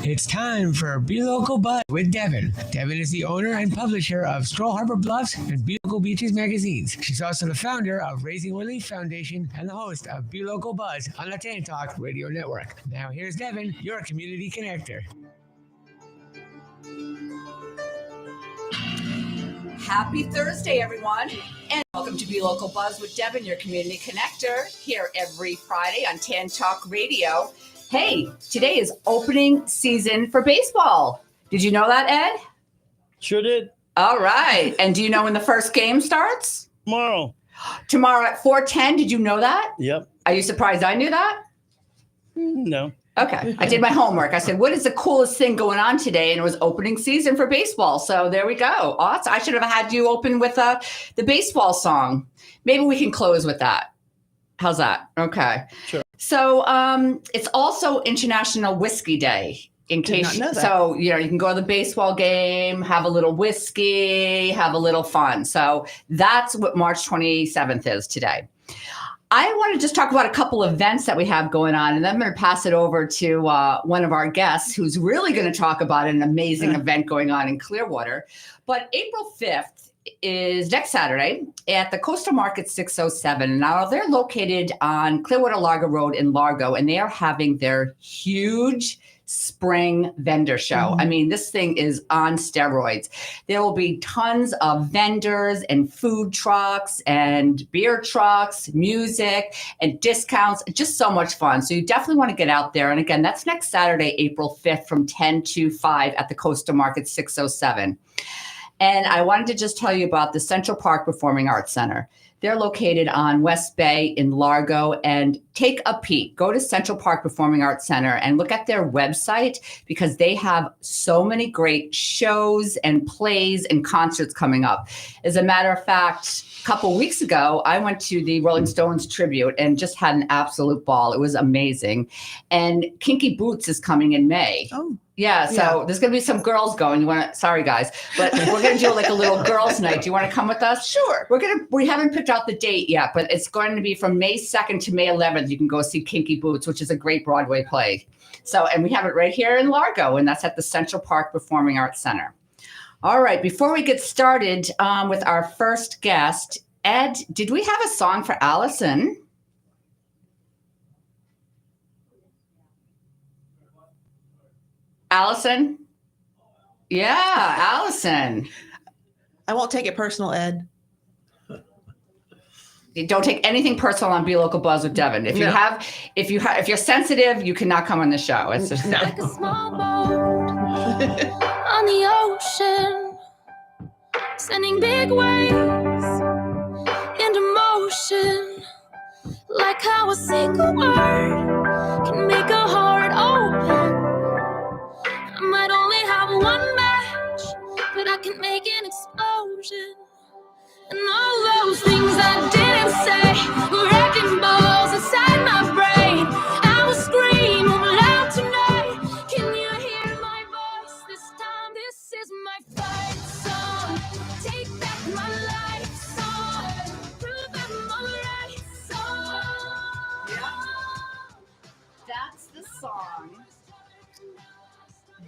It's time for BeLcal Buzz with Devin. Devin is the owner and publisher of Stroll Harbor Bluffs and BeLcal Beaches magazines. She's also the founder of Raising Relief Foundation and the host of BeLcal Buzz on the WTAN Talk Radio Network. Now here's Devin, your community connector. Happy Thursday, everyone, and welcome to BeLcal Buzz with Devin, your community connector, here every Friday on TAN Talk Radio. Hey, today is opening season for baseball. Did you know that, Ed? Sure did. All right. And do you know when the first game starts? Tomorrow. Tomorrow at 4:10. Did you know that? Yep. Are you surprised I knew that? No. Okay. I did my homework. I said, what is the coolest thing going on today? And it was opening season for baseball. So there we go. Awesome. I should have had you open with the baseball song. Maybe we can close with that. How's that? Okay. Sure. So it's also International Whiskey Day. In case, so you can go to the baseball game, have a little whiskey, have a little fun. So that's what March 27th is today. I want to just talk about a couple of events that we have going on, and then I'm going to pass it over to one of our guests who's really going to talk about an amazing event going on in Clearwater. But April 5th is next Saturday at the Coastal Market 607. Now they're located on Clearwater Largo Road in Largo, and they are having their huge spring vendor show. Mm-hmm. I mean, this thing is on steroids. There will be tons of vendors and food trucks and beer trucks, music and discounts, just so much fun. So you definitely want to get out there. And again, that's next Saturday, April 5th from 10 to 5 at the Coastal Market 607. And I wanted to just tell you about the Central Park Performing Arts Center. They're located on West Bay in Largo, and take a peek. Go to Central Park Performing Arts Center and look at their website because they have so many great shows and plays and concerts coming up. As a matter of fact, a couple weeks ago, I went to the Rolling Stones tribute and just had an absolute ball. It was amazing. And Kinky Boots is coming in May. Oh. Yeah, so there's going to be some girls going. Sorry guys, but we're going to do like a little girls' night. Do you want to come with us? Sure. We haven't picked out the date yet, but it's going to be from May 2nd to May 11th. You can go see Kinky Boots, which is a great Broadway play. So, and we have it right here in Largo, and that's at the Central Park Performing Arts Center. All right, before we get started with our first guest, Ed, did we have a song for Allison? Allison? Yeah, Allison. I won't take it personal, Ed. You don't take anything personal on BeLcal Buzz with Devin. If you're sensitive, you cannot come on the show. It's just like a small boat on the ocean, sending big waves into motion, like how a single word can make a heart open. I might only have one match, but I can make an explosion. And all those things I didn't say were wrecking balls inside my brain. I will scream loud tonight. Can you hear my voice this time? This is my fight song. Take back my life song. Prove I'm alright song. Yeah. That's the song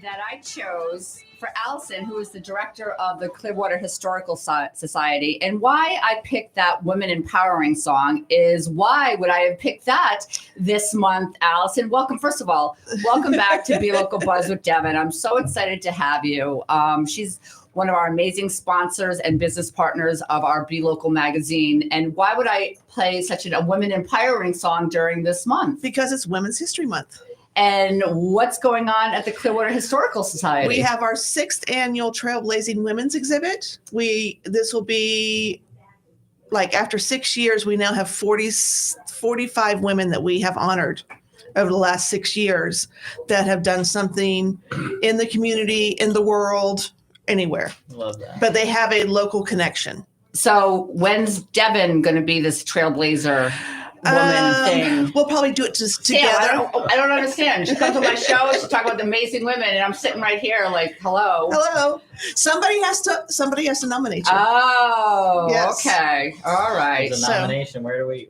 that I chose for Allison, who is the director of the Clearwater Historical Society. And why I picked that women empowering song is why would I have picked that this month, Allison? Welcome, first of all, welcome back to BeLcal Buzz with Devin. I'm so excited to have you. She's one of our amazing sponsors and business partners of our BeLcal magazine. And why would I play such a women empowering song during this month? Because it's Women's History Month. And what's going on at the Clearwater Historical Society? We have our 6th annual Trailblazing Women's exhibit. This will be like after 6 years, we now have 45 women that we have honored over the last 6 years that have done something in the community, in the world, anywhere. Love that. But they have a local connection. So when's Devin going to be this trailblazer? woman thing? We'll probably do it just Damn, together. I don't understand. She comes on my show. She talks about the amazing women, and I'm sitting right here like, hello. Hello. Somebody has to nominate you. Oh, Yes. okay. All right. There's a So- nomination. Where do we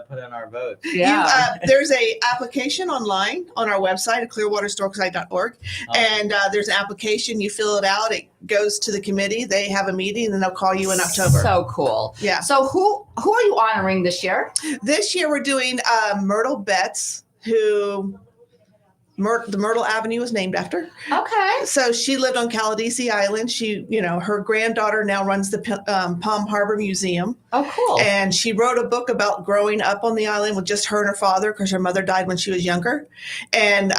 put in our vote? Yeah. There's a application online on our website at clearwaterhistorical.org, and there's an application. You fill it out. It goes to the committee. They have a meeting, and they'll call you in October. So cool. Yeah. So who are you honoring this year? This year we're doing Myrtle Betts, who the Myrtle Avenue was named after. Okay. So she lived on Caladesi Island. She, her granddaughter now runs the Palm Harbor Museum. Oh, cool. And she wrote a book about growing up on the island with just her and her father because her mother died when she was younger. And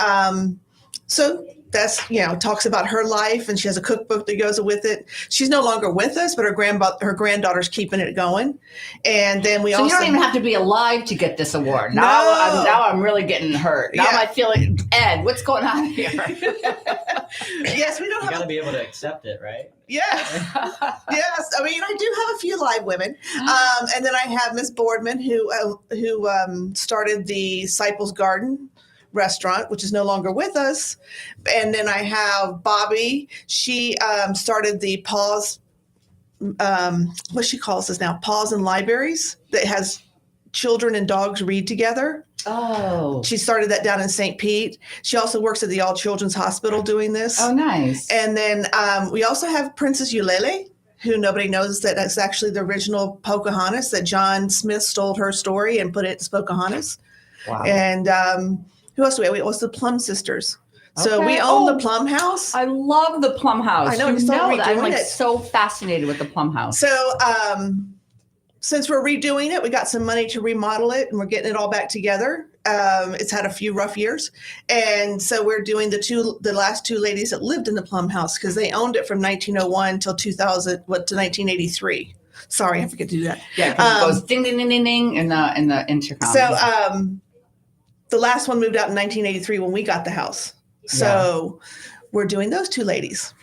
so that's, talks about her life, and she has a cookbook that goes with it. She's no longer with us, but her granddaughter's keeping it going. And then So you don't even have to be alive to get this award. Now, No. now I'm really getting hurt. Now Yeah. I feel like, Ed, what's going on here? Yes, we don't You got have. to be able to accept it, right? Yes, yes. I mean, I do have a few live women, and then I have Miss Boardman who started the Disciples Garden restaurant, which is no longer with us. And then I have Bobby. She started the Paws, what she calls us now, Paws and Libraries, that has children and dogs read together. Oh. She started that down in St. Pete. She also works at the All Children's Hospital doing this. Oh, nice. And then we also have Princess Eulalie, who nobody knows that that's actually the original Pocahontas, that John Smith stole her story and put it as Pocahontas. Wow. And who else do we have? We also the Plum Sisters. So Okay. we own the Plum House. I love the Plum House. I know, you saw that I'm redoing like it. so fascinated with the Plum House. So since we're redoing it, we got some money to remodel it, and we're getting it all back together. It's had a few rough years, and so we're doing the last two ladies that lived in the Plum House, because they owned it from 1901 till 2000, to 1983. Sorry, I forget to do that. Yeah, because it goes ding ding ding ding ding in the intercom. So the last one moved out in 1983 when we got the house. So we're doing those two ladies.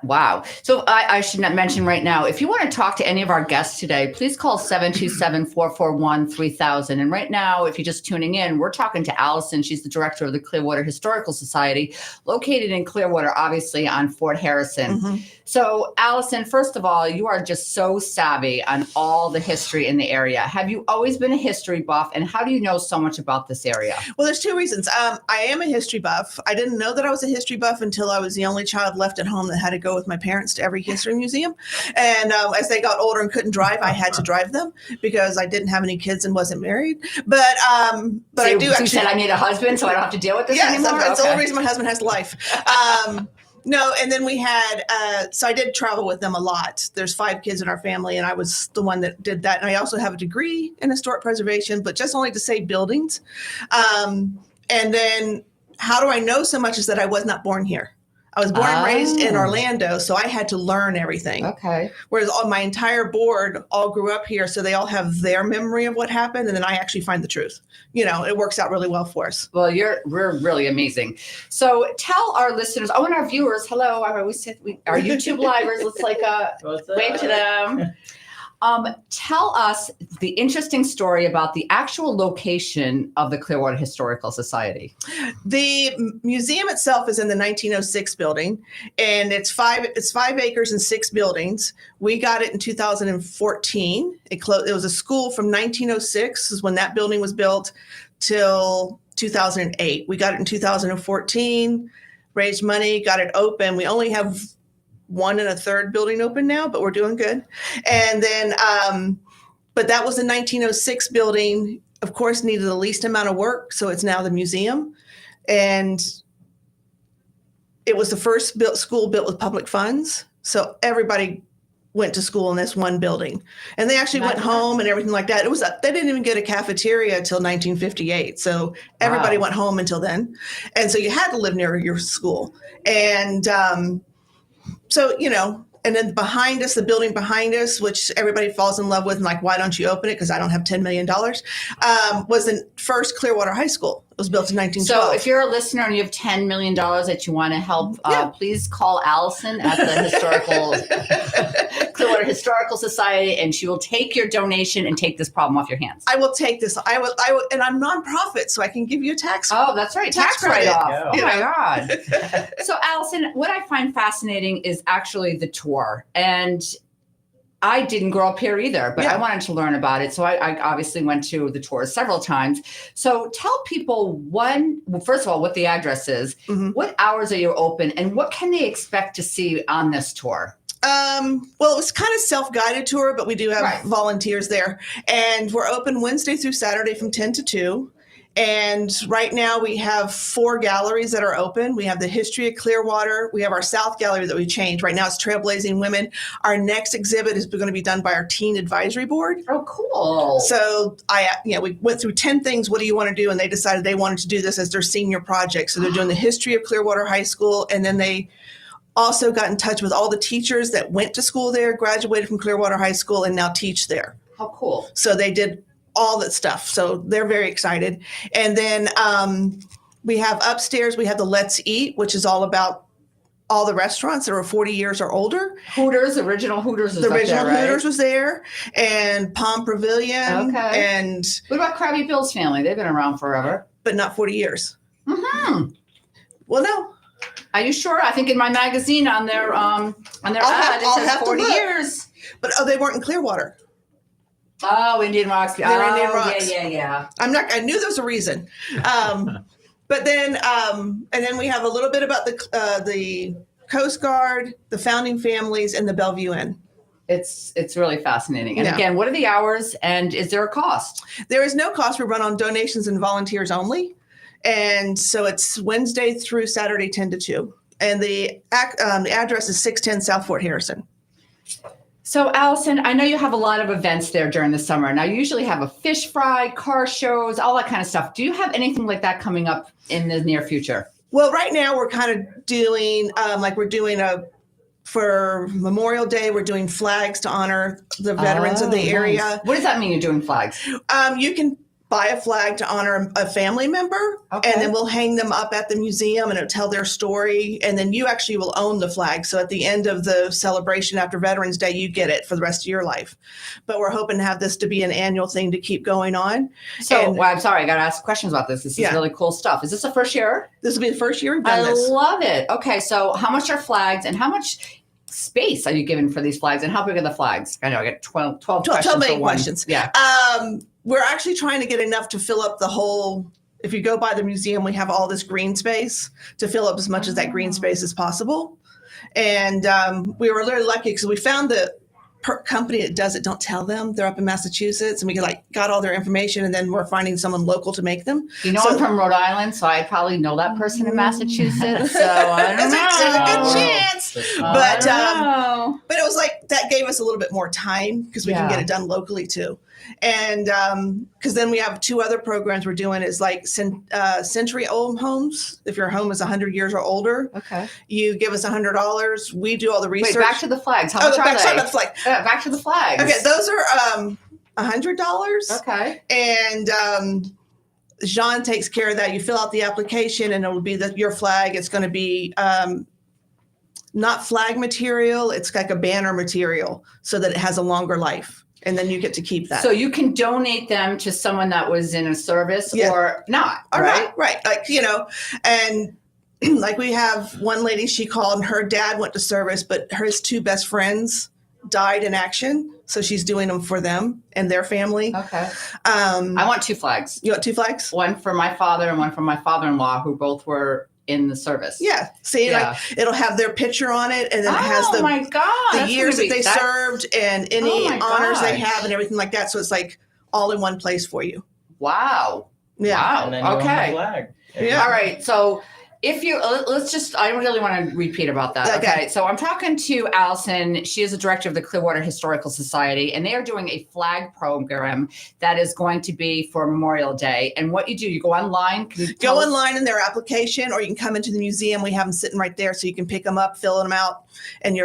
Wow. So I should not mention right now, if you want to talk to any of our guests today, please call 727-441-3000. And right now, if you're just tuning in, we're talking to Allison. She's the director of the Clearwater Historical Society, located in Clearwater, obviously on Fort Harrison. Mm-hmm. So Allison, first of all, you are just so savvy on all the history in the area. Have you always been a history buff? And how do you know so much about this area? Well, there's two reasons. I am a history buff. I didn't know that I was a history buff until I was the only child left at home that had to go with my parents to every history museum. And as they got older and couldn't drive, I had to drive them because I didn't have any kids and wasn't married. But So I do you actually. said I need a husband, so I don't have to deal with this Yes, anymore? that's the Okay. only reason my husband has life. No, and then we had, so I did travel with them a lot. There's 5 kids in our family, and I was the one that did that. And I also have a degree in historic preservation, but just only to save buildings. And then how do I know so much is that I was not born here. I was born and raised in Orlando, so I had to learn everything. Okay. Whereas my entire board all grew up here, so they all have their memory of what happened, and then I actually find the truth. It works out really well for us. Well, we're really amazing. So tell our listeners, and our viewers, hello. Our YouTube livers, let's wave to them. Tell us the interesting story about the actual location of the Clearwater Historical Society. The museum itself is in the 1906 building, and it's 5 acres and 6 buildings. We got it in 2014. It was a school from 1906 is when that building was built till 2008. We got it in 2014, raised money, got it open. We only have 1 1/3 building open now, but we're doing good. And then, but that was the 1906 building, of course, needed the least amount of work. So it's now the museum. And it was the first school built with public funds. So everybody went to school in this one building, and they actually went home and everything like that. They didn't even get a cafeteria until 1958. So everybody went home until then. And so you had to live near your school. And, so, and then behind us, the building behind us, which everybody falls in love with and like, why don't you open it? Because I don't have $10 million, was the first Clearwater High School. was built in So 1912. if you're a listener and you have $10 million that you want to help, please call Allison at the Clearwater Historical Society, and she will take your donation and take this problem off your hands. I will take this. I will, and I'm nonprofit, so I can give you a tax. Oh, that's right. Tax credit. write-off. Yeah. Oh, my God. So, Allison, what I find fascinating is actually the tour. And I didn't grow up here either, but I wanted to learn about it. So I obviously went to the tours several times. So tell people first of all, what the address is, what hours are you open, and what can they expect to see on this tour? Well, it's kind of self-guided tour, but we do have volunteers there, and we're open Wednesday through Saturday from 10 to 2. And right now we have 4 galleries that are open. We have the History of Clearwater. We have our South Gallery that we changed. Right now it's Trailblazing Women. Our next exhibit is going to be done by our Teen Advisory Board. Oh, cool. So we went through 10 things. What do you want to do? And they decided they wanted to do this as their senior project. So they're doing the history of Clearwater High School. And then they also got in touch with all the teachers that went to school there, graduated from Clearwater High School, and now teach there. How cool. So they did all that stuff. So they're very excited. And then we have upstairs, we have the Let's Eat, which is all about all the restaurants that are 40 years or older. Hooters, original Hooters is the up original there, right? Hooters was there, and Palm Pavilion. Okay. And what about Krabby Bill's family? They've been around forever. but not 40 years. Mm-hmm. Well, no. Are you sure? I think in my magazine on their ad it says 40 years. But they weren't in Clearwater. Oh, Indian Rocks. They're Indian Rocks. Yeah. I knew there was a reason. But then, and then we have a little bit about the Coast Guard, the founding families, and the Bellevue Inn. It's really fascinating. And again, what are the hours, and is there a cost? There is no cost. We run on donations and volunteers only. And so it's Wednesday through Saturday, 10 to 2. And the address is 610 South Fort Harrison. So, Allison, I know you have a lot of events there during the summer. Now, you usually have a fish fry, car shows, all that kind of stuff. Do you have anything like that coming up in the near future? Well, right now we're kind of doing, for Memorial Day, we're doing flags to honor the veterans of the area. Nice. What does that mean, you're doing flags? You can buy a flag to honor a family member, and then we'll hang them up at the museum, and it'll tell their story. And then you actually will own the flag. So at the end of the celebration after Veterans Day, you get it for the rest of your life. But we're hoping to have this to be an annual thing to keep going on. So, I'm sorry, I got to ask questions about this. This is really cool stuff. Is this the first year? This will be the first year we've done this. I love it. Okay, so how much are flags, and how much space are you given for these flags, and how big are the flags? I know I got 12 questions. 12 million questions. Yeah. We're actually trying to get enough to fill up the whole. If you go by the museum, we have all this green space to fill up as much of that green space as possible. And we were really lucky because we found the company that does it. Don't tell them. They're up in Massachusetts, and we got all their information, and then we're finding someone local to make them. I'm from Rhode Island, so I probably know that person in Massachusetts. So I don't know. There's a good chance. But it was that gave us a little bit more time because we can get it done locally too. And because then we have 2 other programs we're doing is century old homes. If your home is 100 years or older, you give us $100. We do all the research. Wait, back to the flags. How much are they? Sorry about the flag. Back to the flags. Okay, those are $100. Okay. And Jean takes care of that. You fill out the application, and it'll be your flag. It's going to be not flag material. It's like a banner material so that it has a longer life. And then you get to keep that. So you can donate them to someone that was in a service or not, right? Right. And we have one lady, she called, and her dad went to service, but his 2 best friends died in action. So she's doing them for them and their family. Okay. I want 2 flags. You want 2 flags? One for my father and one for my father-in-law, who both were in the service. Yeah. See, it'll have their picture on it, and then it has the years that they served and any honors they have and everything like that. So it's all in one place for you. Wow. Yeah. Wow. And then you own the flag. Yeah. All right. So if you let's just, I really want to repeat about that. Okay. So I'm talking to Allison. She is the director of the Clearwater Historical Society, and they are doing a flag program that is going to be for Memorial Day. And what you do, you go online. Can you Go online in their application, or you can come into the museum. We have them sitting right there, so you can pick them up, fill them out, and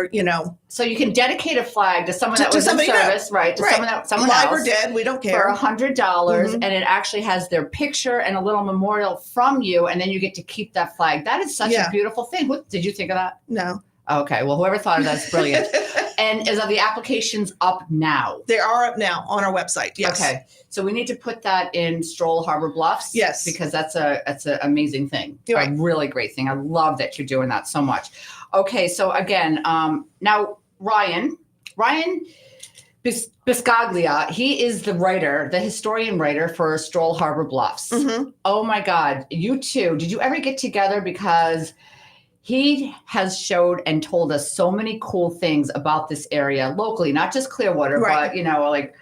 So you can dedicate a flag to someone that was in somebody service, right? To someone live else or dead, we don't for care. $100, Mhm. and it actually has their picture and a little memorial from you, and then you get to keep that flag. That is such a beautiful thing. What did you think of that? No. Okay, well, whoever thought of that's brilliant. And are the applications up now? They are up now on our website. Yes. Okay, so we need to put that in Stroll Harbor Bluffs. Yes. because that's an amazing thing. You're A really great thing. I love that you're doing that so much. Okay, so again, now Ryan Biscaglia, he is the historian writer for Stroll Harbor Bluffs. Mm-hmm. Oh my God, you two, did you ever get together? Because he has showed and told us so many cool things about this area locally, not just Clearwater, Right. but, like,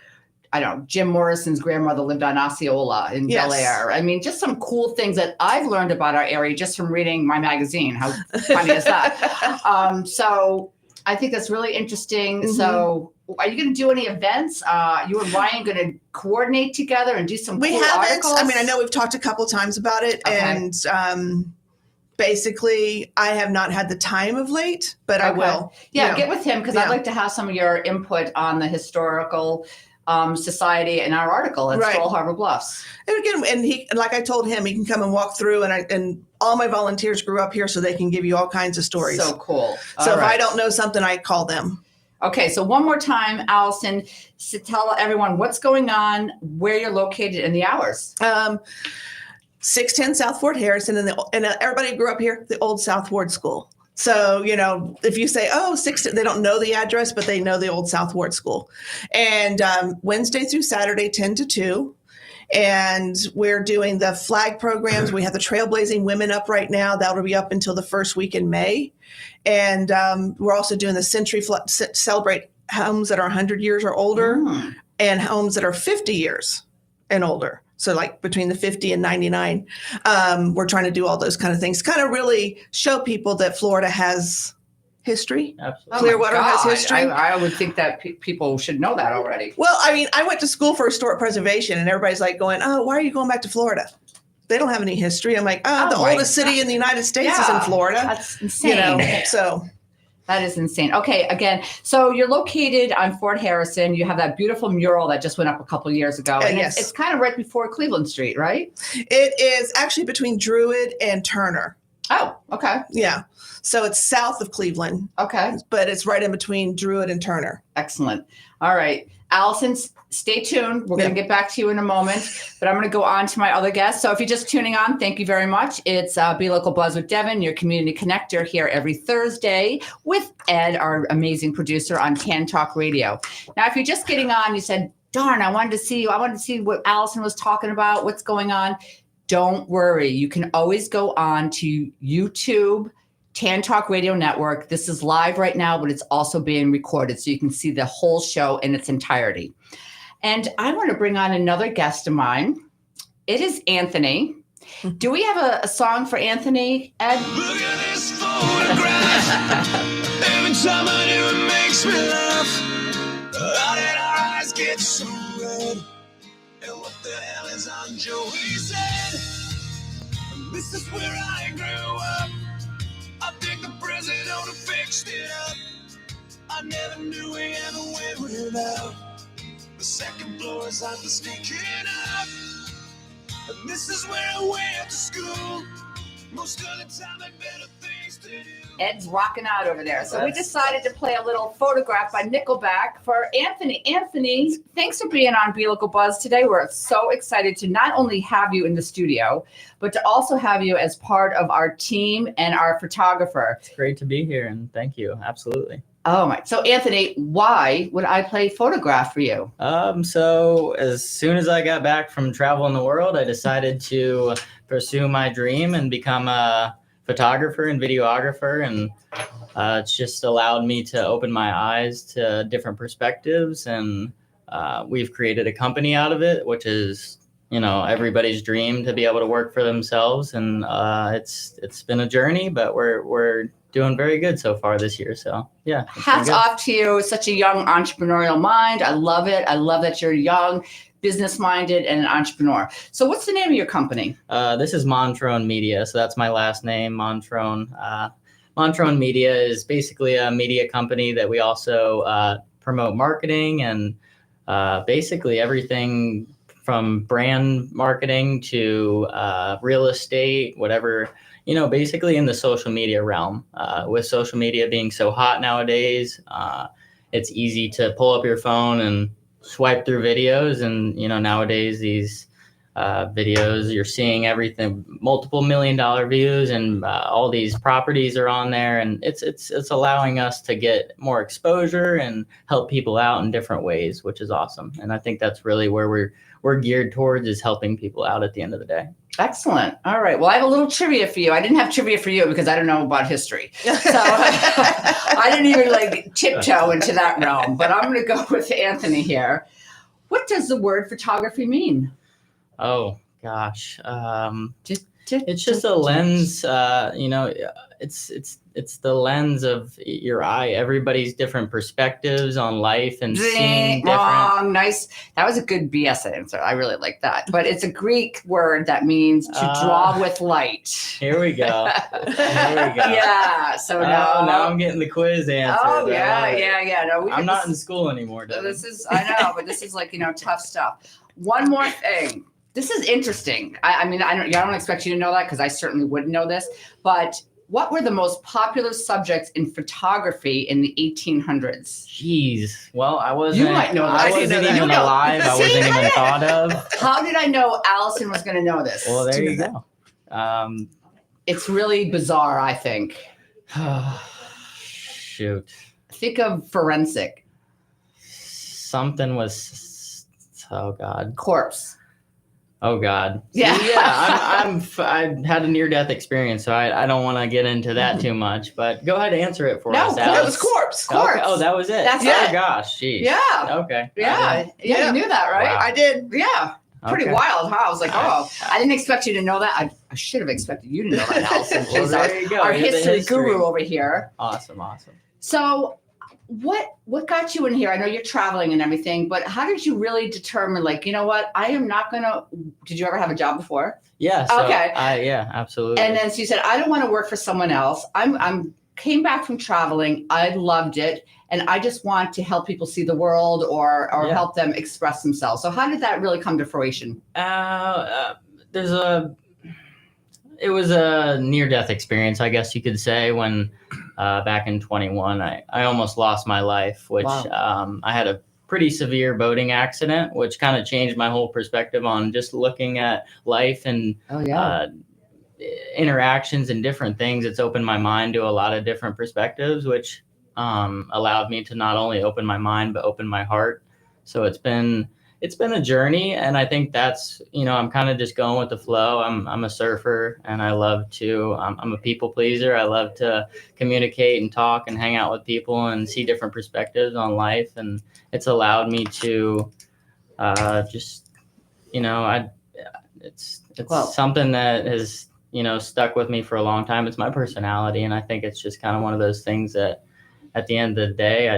I don't know, Jim Morrison's grandmother lived on Osceola in Yes. Bel Air. I mean, just some cool things that I've learned about our area just from reading my magazine. How funny is that? So I think that's really interesting. Mhm. So are you going to do any events? You and Ryan going to coordinate together and do some We cool haven't. articles? I mean, I know we've talked a couple times about it, Okay. and basically, I have not had the time of late, but I Okay. will. Yeah, get with him because I'd Yeah. like to have some of your input on the historical society in our article at Right. Stroll Harbor Bluffs. And again, and he, like I told him, he can come and walk through, and all my volunteers grew up here, so they can give you all kinds of stories. So cool. So All if right. I don't know something, I call them. Okay, so one more time, Allison, to tell everyone what's going on, where you're located, and the hours. 610 South Fort Harrison, and everybody grew up here, the old South Ward School. So, if you say, 610, they don't know the address, but they know the old South Ward School. And Wednesday through Saturday, 10 to 2. And we're doing the flag programs. We have the Trailblazing Women up right now. That'll be up until the first week in May. And we're also doing the celebrate homes that are 100 years or older and homes that are 50 years and older. So like between the 50 and 99, we're trying to do all those kind of things, kind of really show people that Florida has history. Absolutely. Clearwater my has God. history. I would think that people should know that already. Well, I mean, I went to school for historic preservation, and everybody's like going, why are you going back to Florida? They don't have any history. I'm like, the my oldest city in the United States is in Florida. That's insane. So. That is insane. Okay, again, so you're located on Fort Harrison. You have that beautiful mural that just went up a couple of years ago. And yes. it's kind of right before Cleveland Street, right? It is actually between Druid and Turner. Oh, okay. Yeah. So it's south of Cleveland, Okay. but it's right in between Druid and Turner. Excellent. All right. Allison, stay tuned. We're going to get back to you in a moment, but I'm going to go on to my other guests. So if you're just tuning on, thank you very much. It's BeLcal Buzz with Devin, your community connector here every Thursday with Ed, our amazing producer on Can Talk Radio. Now, if you're just getting on, you said, darn, I wanted to see you. I wanted to see what Allison was talking about, what's going on. Don't worry. You can always go on to YouTube, Can Talk Radio Network. This is live right now, but it's also being recorded, so you can see the whole show in its entirety. And I want to bring on another guest of mine. It is Anthony. Do we have a song for Anthony, Ed? Look at this photograph. Every time I do it makes me laugh. How did our eyes get so red? And what the hell is on Joey's head? This is where I grew up. I think the president fixed it up. I never knew we ever went without. The second floor is on the sneaking up. And this is where I went to school. Most of the time I better things to do. Ed's rocking out over there. So we decided to play a little photograph by Nickelback for Anthony. Anthony, thanks for being on BeLcal Buzz today. We're so excited to not only have you in the studio, but to also have you as part of our team and our photographer. It's great to be here, and thank you. Absolutely. Oh my! So Anthony, why would I play photograph for you? So as soon as I got back from traveling the world, I decided to pursue my dream and become a photographer and videographer, and it's just allowed me to open my eyes to different perspectives, and we've created a company out of it, which is everybody's dream to be able to work for themselves. And it's been a journey, but we're doing very good so far this year. So yeah. Hats off to you. Such a young entrepreneurial mind. I love it. I love that you're young, business minded, and an entrepreneur. So what's the name of your company? This is Montrone Media. So that's my last name, Montrone. Montrone Media is basically a media company that we also promote marketing and basically everything from brand marketing to real estate, whatever, basically in the social media realm. With social media being so hot nowadays, it's easy to pull up your phone and swipe through videos. And, nowadays these videos, you're seeing everything, multiple $1 million views, and all these properties are on there, and it's allowing us to get more exposure and help people out in different ways, which is awesome. And I think that's really where we're geared towards, is helping people out at the end of the day. Excellent. All right. Well, I have a little trivia for you. I didn't have trivia for you because I don't know about history. So I didn't even tiptoe into that realm, but I'm going to go with Anthony here. What does the word photography mean? Oh gosh, it's just a lens. It's the lens of your eye. Everybody's different perspectives on life and seeing different. Wrong. Nice. That was a good BS answer. I really like that. But it's a Greek word that means to draw with light. Here we go. Yeah. So now I'm getting the quiz answer. Oh yeah. No, I'm not in school anymore. Devin. I know, but this is tough stuff. One more thing. This is interesting. I don't expect you to know that, because I certainly wouldn't know this. But what were the most popular subjects in photography in the 1800s? Jeez. Well, I wasn't. You might know that. I wasn't even alive. I wasn't even thought of. How did I know Allison was going to know this? Well, there you go. It's really bizarre, I think. Shoot. Think of forensic. Something was. Oh God. Corpse. Oh God. Yeah. I had a near-death experience, so I don't want to get into that too much. But go ahead and answer it for us. No, it was corpse. Okay. Oh, that was it. That's it. it. Gosh, geez. Yeah. Okay. Yeah. You knew that, right? Wow. I did. Yeah. Pretty Okay. wild, huh? I was like, I didn't expect you to know that. I should have expected you to know that, Allison. Well, there you go. Our You're the history history guru over here. Awesome. So what got you in here? I know you're traveling and everything, but how did you really determine, you know what? I am not going to. Did you ever have a job before? Yeah. So okay. Yeah, absolutely. And then so you said, I don't want to work for someone else. I'm came back from traveling. I loved it. And I just want to help people see the world or help them express themselves. So how did that really come to fruition? It was a near-death experience, I guess you could say, when back in 21, I almost lost my life, which Wow. I had a pretty severe boating accident, which kind of changed my whole perspective on just looking at life and interactions and different things. It's opened my mind to a lot of different perspectives, which allowed me to not only open my mind, but open my heart. So it's been a journey, and I think that's, I'm kind of just going with the flow. I'm a surfer, and I love to, I'm a people pleaser. I love to communicate and talk and hang out with people and see different perspectives on life. And it's allowed me to it's something that has, stuck with me for a long time. It's my personality. And I think it's just kind of one of those things that at the end of the day,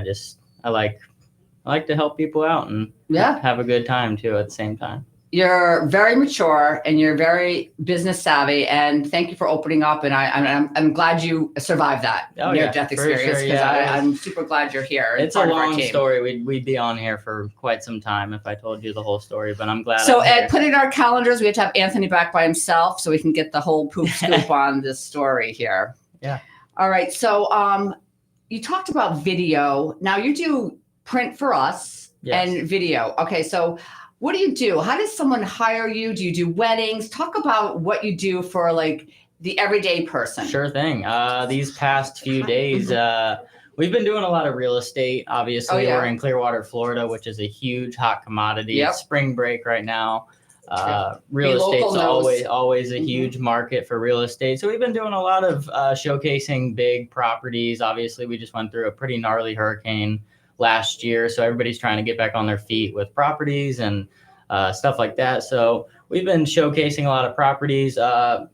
I like to help people out and have a good time too at the same time. You're very mature and you're very business savvy, and thank you for opening up. And I'm glad you survived that near-death experience, because I'm super glad you're here. It's a long story. We'd be on here for quite some time if I told you the whole story, but I'm glad. So Ed, put in our calendars, we have to have Anthony back by himself so we can get the whole poop scoop on this story here. Yeah. All right. So you talked about video. Now you do print for us and video. Okay. So what do you do? How does someone hire you? Do you do weddings? Talk about what you do for the everyday person. Sure thing. These past few days, we've been doing a lot of real estate. Obviously, we're in Clearwater, Florida, which is a huge hot commodity. It's spring break right now. Real estate's always a huge market for real estate. So we've been doing a lot of showcasing big properties. Obviously, we just went through a pretty gnarly hurricane last year, so everybody's trying to get back on their feet with properties and stuff like that. So we've been showcasing a lot of properties.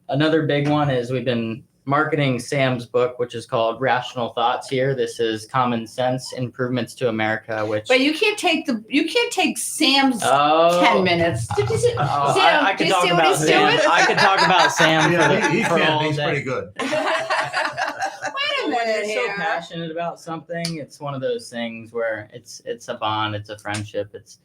Another big one is we've been marketing Sam's book, which is called Rational Thoughts Here. This is Common Sense Improvements to America, which But you can't take Sam's 10 minutes. Did you see, Sam, I do could you talk see what about he's Sam. doing? I could talk about Sam He for can. all He's day. pretty good. Wait a When minute you're so here. passionate about something, it's one of those things where it's a bond, it's a friendship, it's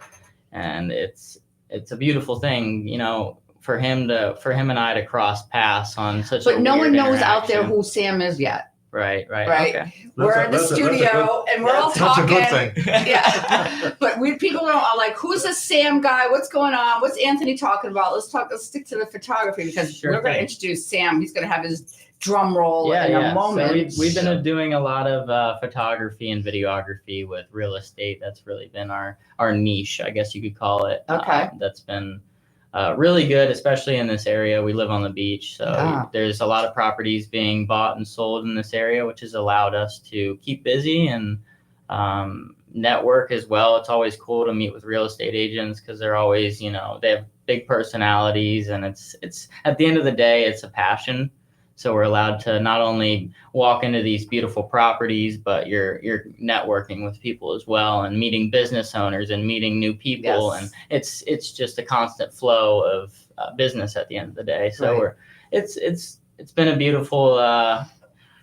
a beautiful thing, you know, for him and I to cross paths on such a But no weird one knows out there interaction. who Sam is yet. Right. Right. Okay. We're in the studio and we're all That's talking. a good thing. Yeah. But people don't are like, who's this Sam guy? What's going on? What's Anthony talking about? Let's stick to the photography because Sure we're going to thing. introduce Sam. He's going to have his drum roll in a moment. So we've been doing a lot of photography and videography with real estate. That's really been our niche, I guess you could call it. Okay. That's been really good, especially in this area. We live on the beach, so Yeah. there's a lot of properties being bought and sold in this area, which has allowed us to keep busy and network as well. It's always cool to meet with real estate agents because they're always, you know, they have big personalities, and it's at the end of the day, it's a passion. So we're allowed to not only walk into these beautiful properties, but you're networking with people as well, and meeting business owners and meeting new people, Yes. and it's just a constant flow of business at the end of the day. So Right. it's been a beautiful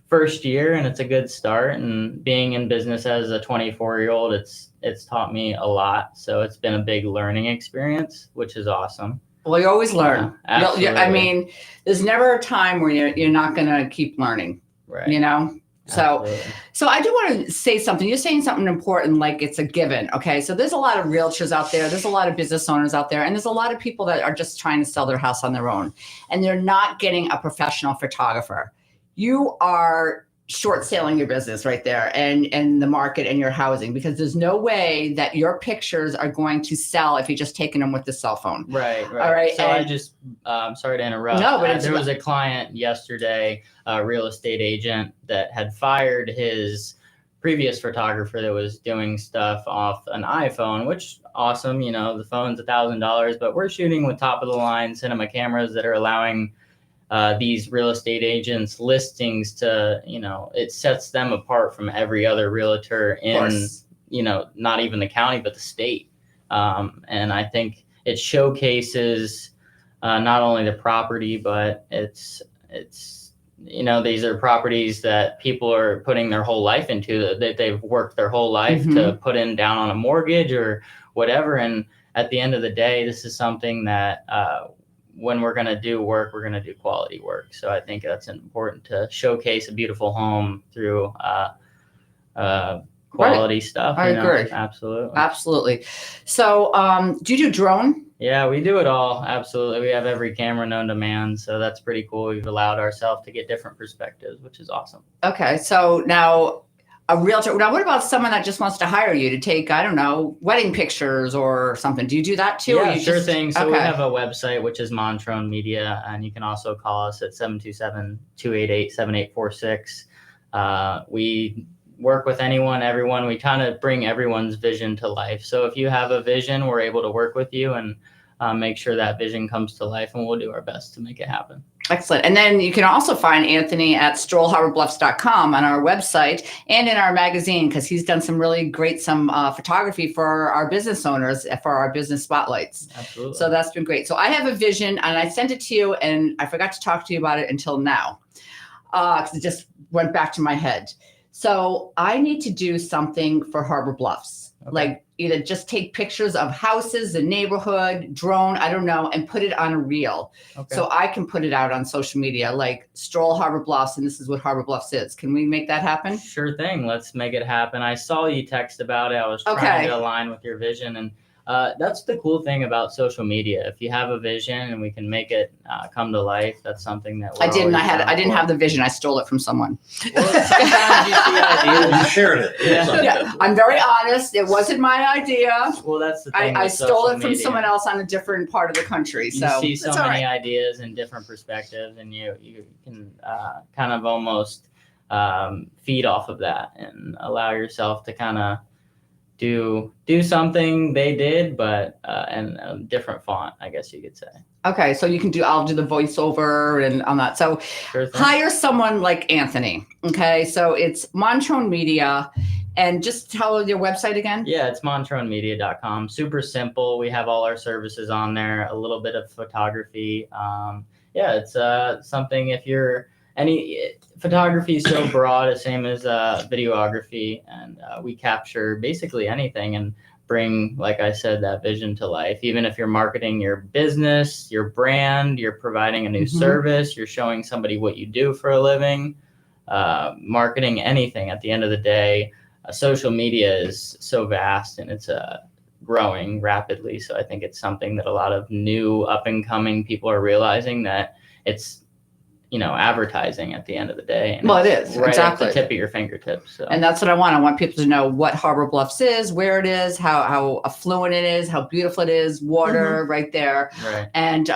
first year, and it's a good start. And being in business as a 24-year-old, it's taught me a lot. So it's been a big learning experience, which is awesome. Well, you always learn. Yeah, I mean, there's never a time where you're not going to keep learning, Right. you know? So, Absolutely. so I do want to say something. You're saying something important, like it's a given. Okay. So there's a lot of realtors out there. There's a lot of business owners out there. And there's a lot of people that are just trying to sell their house on their own. And they're not getting a professional photographer. You are short selling your business right there and the market and your housing, because there's no way that your pictures are going to sell if you're just taking them with the cell phone. Right. All right, So I and- just, sorry to interrupt. No, but it's there was a client yesterday, a real estate agent that had fired his previous photographer that was doing stuff off an iPhone, which awesome. You know, the phone's $1,000, but we're shooting with top of the line cinema cameras that are allowing these real estate agents listings to, you know, it sets them apart from every other realtor in, you know, not even the county, but the state. And I think it showcases not only the property, but it's, you know, these are properties that people are putting their whole life into, that they've worked their whole life to put in down on a mortgage or whatever. And at the end of the day, this is something that, when we're going to do work, we're going to do quality work. So I think that's important to showcase a beautiful home through quality stuff. I agree. Absolutely. Absolutely. So do you do drone? Yeah, we do it all. Absolutely. We have every camera known to man. So that's pretty cool. We've allowed ourselves to get different perspectives, which is awesome. Okay. So now a realtor. Now, what about someone that just wants to hire you to take, I don't know, wedding pictures or something? Do you do that too? Yeah, or you sure just, thing. So we okay. have a website, which is Montrone Media, and you can also call us at 727-288-7846. We work with anyone, everyone. We kind of bring everyone's vision to life. So if you have a vision, we're able to work with you and make sure that vision comes to life, and we'll do our best to make it happen. Excellent. And then you can also find Anthony at strollharborbluffs.com on our website and in our magazine, because he's done some really great photography for our business owners, for our business spotlights. Absolutely. So that's been great. So I have a vision, and I sent it to you, and I forgot to talk to you about it until now, because it just went back to my head. So I need to do something for Harbor Bluffs, like either just take pictures of houses, the neighborhood, drone, I don't know, and put it on a reel. Okay. So I can put it out on social media, like Stroll Harbor Bluffs, and this is what Harbor Bluffs is. Can we make that happen? Sure thing. Let's make it happen. I saw you text about it. I was trying to align with your vision, and that's the cool thing about social media. If you have a vision and we can make it come to life, that's something that we're I didn't always have the vision. I stole it from someone. Well, sometimes you see ideas. You shared it. Yeah. Yeah, I'm very honest. It wasn't my idea. Well, that's the thing. I with stole social it from media. someone else on a different part of the country. You So see so it's all many right. ideas and different perspectives, and you can kind of almost feed off of that and allow yourself to kind of do something they did, but in a different font, I guess you could say. Okay, so I'll do the voiceover and on that. So Sure thing. hire someone like Anthony. Okay, so it's Montrone Media, and just tell your website again. Yeah, it's montronemedia.com. Super simple. We have all our services on there, a little bit of photography. Yeah, it's something if you're photography is so broad, the same as videography, and we capture basically anything and bring, like I said, that vision to life. Even if you're marketing your business, your brand, you're providing a new service, you're showing somebody what you do for a living, marketing anything. At the end of the day, social media is so vast and it's growing rapidly. So I think it's something that a lot of new up and coming people are realizing that it's, advertising at the end of the day. And Well, it is, right exactly. at the tip of your fingertips. So. And that's what I want. I want people to know what Harbor Bluffs is, where it is, how affluent it is, how beautiful it is, water right there. Right. And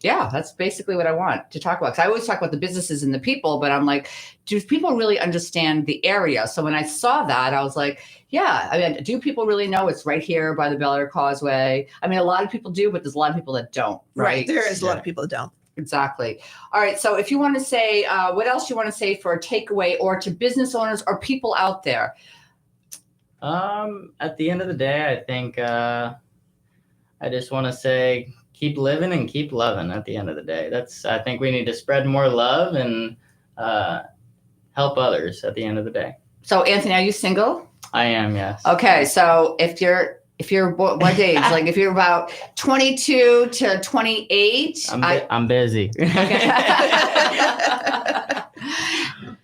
yeah, that's basically what I want to talk about. Because I always talk about the businesses and the people, but I'm like, do people really understand the area? So when I saw that, I was like, yeah, I mean, do people really know it's right here by the Bel Air Causeway? I mean, a lot of people do, but there's a lot of people that don't, right? There is a lot of people that don't. Exactly. All right. So if you want to say, what else you want to say for a takeaway or to business owners or people out there? At the end of the day, I think I just want to say, keep living and keep loving at the end of the day. I think we need to spread more love and help others at the end of the day. So Anthony, are you single? I am, yes. Okay. So if you're what age? Like if you're about 22 to 28, I'm busy.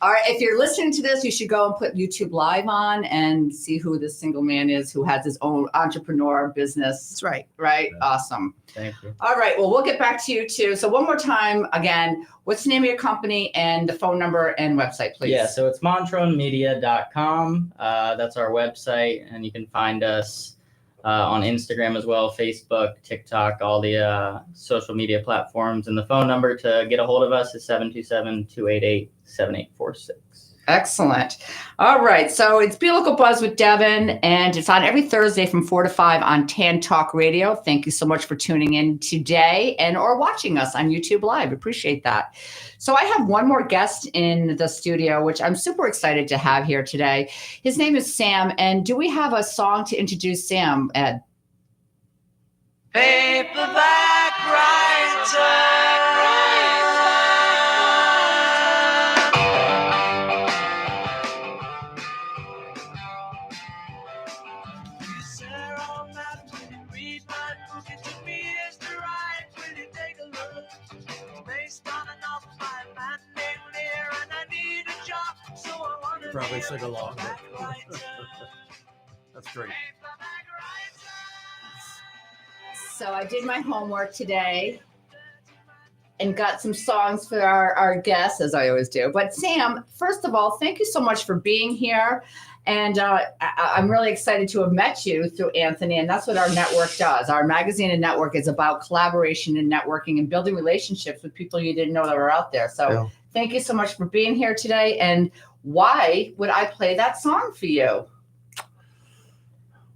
All right. If you're listening to this, you should go and put YouTube Live on and see who this single man is who has his own entrepreneur business. That's right. Right. Awesome. Thank you. All right. Well, we'll get back to you too. So one more time, again, what's the name of your company and the phone number and website, please? Yeah. So it's montronemedia.com. That's our website, and you can find us on Instagram as well, Facebook, TikTok, all the social media platforms. And the phone number to get a hold of us is 727-288-7846. Excellent. All right. So it's BeLcal Buzz with Devin, and it's on every Thursday from 4 to 5 on TAN Talk Radio. Thank you so much for tuning in today or watching us on YouTube Live. Appreciate that. So I have one more guest in the studio, which I'm super excited to have here today. His name is Sam. And do we have a song to introduce Sam, Ed? Paperback writer. Probably sing along. That's great. So I did my homework today and got some songs for our guests, as I always do. But Sam, first of all, thank you so much for being here. And I'm really excited to have met you through Anthony. And that's what our network does. Our magazine and network is about collaboration and networking and building relationships with people you didn't know that were out there. So Thank you so much for being here today. And why would I play that song for you?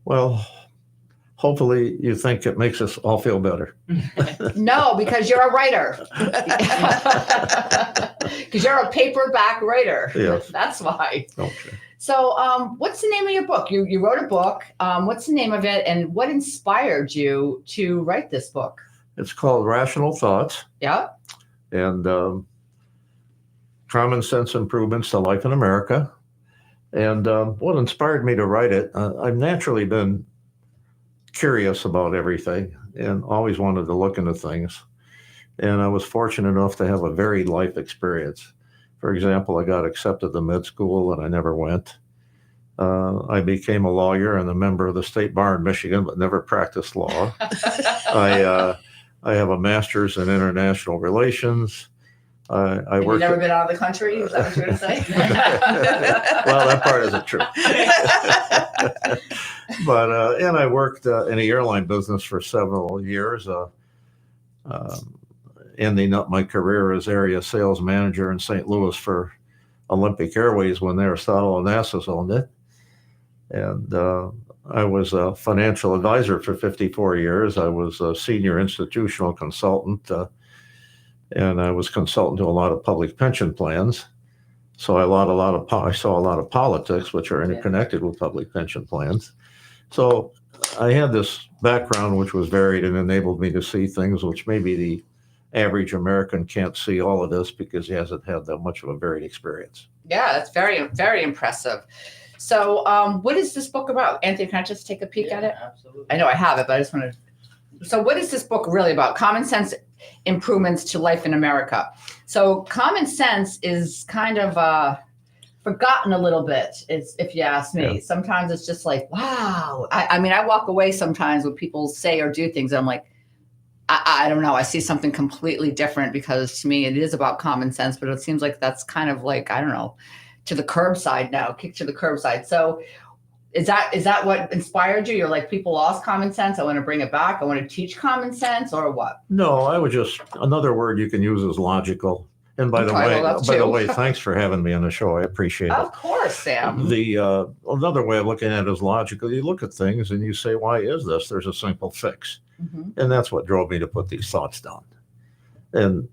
Well, hopefully you think it makes us all feel better. No, because you're a writer. Because you're a paperback writer. Yes. That's why. Okay. So what's the name of your book? You wrote a book. What's the name of it? And what inspired you to write this book? It's called Rational Thoughts. Yeah. And Common Sense Improvements to Life in America. And what inspired me to write it, I've naturally been curious about everything and always wanted to look into things. And I was fortunate enough to have a varied life experience. For example, I got accepted to med school and I never went. I became a lawyer and a member of the state bar in Michigan, but never practiced law. I have a master's in international relations. Have you never been out of the country? Is that what you're going to say? Well, that part isn't true. But and I worked in the airline business for several years, ending up my career as area sales manager in St. Louis for Olympic Airways when Aristotle and Onassis owned it. And I was a financial advisor for 54 years. I was a senior institutional consultant, and I was consultant to a lot of public pension plans. So I saw a lot of politics, which are interconnected with public pension plans. So I had this background which was varied and enabled me to see things which maybe the average American can't see all of this because he hasn't had that much of a varied experience. Yeah, that's very, very impressive. So what is this book about? Anthony, can I just take a peek at it? Absolutely. I know I have it, but I just want to. So what is this book really about? Common sense improvements to life in America. So common sense is kind of forgotten a little bit, if you ask me. Yeah. Sometimes it's just like, wow. I mean, I walk away sometimes when people say or do things, and I'm like, I don't know. I see something completely different because to me it is about common sense, but it seems like that's kind of like, I don't know, to the curbside now, kicked to the curbside. So is that what inspired you? You're like, people lost common sense. I want to bring it back. I want to teach common sense, or what? No, I would just, another word you can use is logical. And by the way, thanks for having me on the show. I appreciate it. Of course, Sam. The another way of looking at it is logical. You look at things and you say, why is this? There's a simple fix. Mm-hmm. And that's what drove me to put these thoughts down. And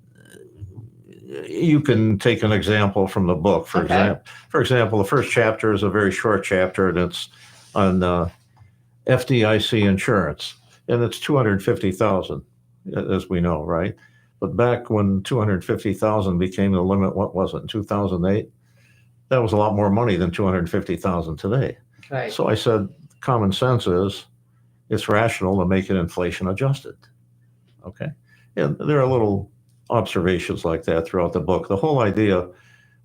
you can take an example from the book. For example, the first chapter is a very short chapter, and it's on FDIC insurance, and it's $250,000, as we know, right? But back when $250,000 became the limit, what was it, in 2008? That was a lot more money than $250,000 today. Right. So I said, common sense is it's rational to make it inflation adjusted. Okay. And there are little observations like that throughout the book. The whole idea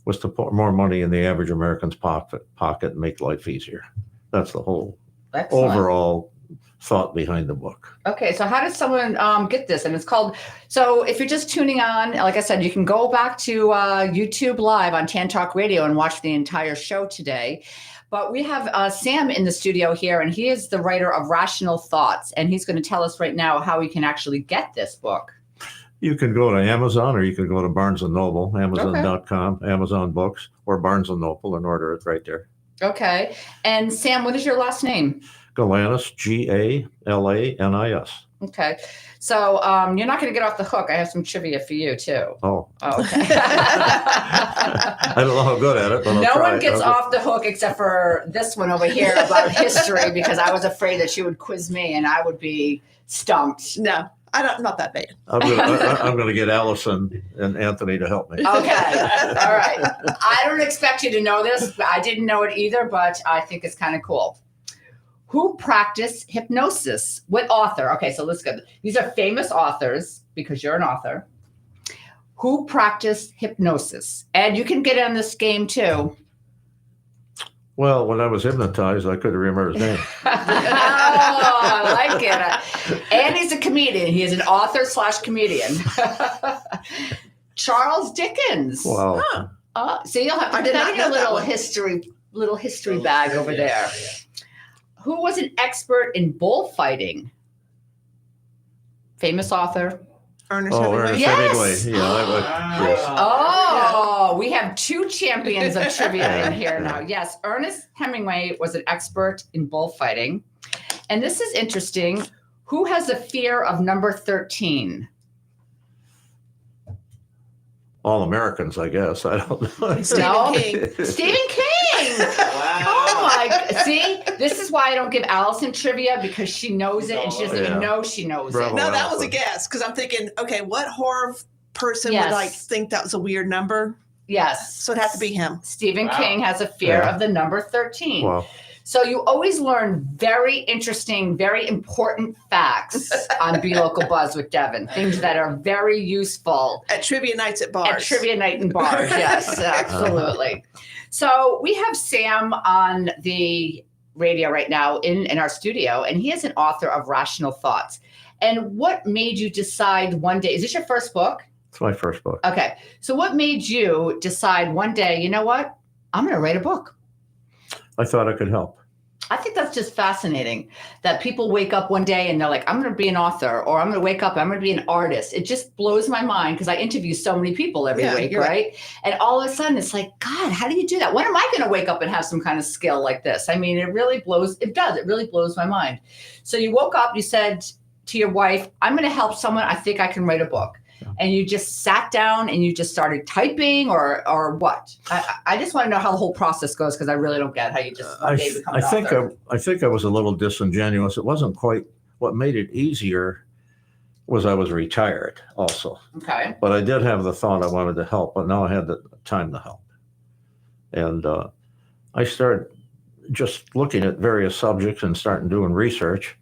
was to put more money in the average American's pocket and make life easier. That's the whole overall thought behind the book. Okay, so how does someone get this? And it's called, so if you're just tuning on, like I said, you can go back to YouTube Live on Tan Talk Radio and watch the entire show today. But we have Sam in the studio here, and he is the writer of Rational Thoughts, and he's going to tell us right now how we can actually get this book. You can go to Amazon, or you can go to Barnes & Noble, Amazon.com, Amazon Books, or Barnes & Noble, and order it right there. Okay. And Sam, what is your last name? Galanis, Galanis. Okay. So you're not going to get off the hook. I have some trivia for you, too. Oh. Okay. I don't know how good at it, but no one gets off the hook except for this one over here about history, because I was afraid that she would quiz me and I would be stumped. No, not that bad. I'm going to get Allison and Anthony to help me. Okay. All right. I don't expect you to know this. I didn't know it either, but I think it's kind of cool. Who practiced hypnosis? What author? Okay, so let's go. These are famous authors because you're an author. Who practiced hypnosis? And you can get in this game too. Well, when I was hypnotized, I couldn't remember his name. Oh, I like it. And he's a comedian. He is an author/comedian. Charles Dickens. Wow. So you'll have to put that in a little history bag over there. Yeah. Who was an expert in bullfighting? Famous author. Ernest Hemingway. Yes. Yeah, yes. Oh, we have two champions of trivia in here now. Yes, Ernest Hemingway was an expert in bullfighting. And this is interesting. Who has a fear of number 13? All Americans, I guess. I don't know. Stephen King. Stephen King. Wow. Oh my! See, this is why I don't give Allison trivia, because she knows it and she doesn't even know she knows Bravo. it. No, that was a guess, because I'm thinking, okay, what horror person would think that was a weird number? Yes. So it had to be him. Stephen King has a fear of the number 13. Wow. So you always learn very interesting, very important facts on BeLcal Buzz with Devin. Things that are very useful. At trivia nights at bars. At trivia night and bars, yes, absolutely. So we have Sam on the radio right now in our studio, and he is an author of Rational Thoughts. And what made you decide one day, is this your first book? It's my first book. Okay. So what made you decide one day, you know what, I'm going to write a book? I thought I could help. I think that's just fascinating that people wake up one day and they're like, I'm going to be an author, or I'm going to wake up, I'm going to be an artist. It just blows my mind because I interview so many people every week, right? And all of a sudden it's like, God, how do you do that? When am I going to wake up and have some kind of skill like this? I mean, it really blows my mind. So you woke up, you said to your wife, I'm going to help someone. I think I can write a book. And you just sat down and you just started typing, or what? I just want to know how the whole process goes, because I really don't get how you just one day become an author. I think I was a little disingenuous. It wasn't quite what made it easier was I was retired also. Okay. But I did have the thought I wanted to help, but now I had the time to help. And I started just looking at various subjects and starting doing research.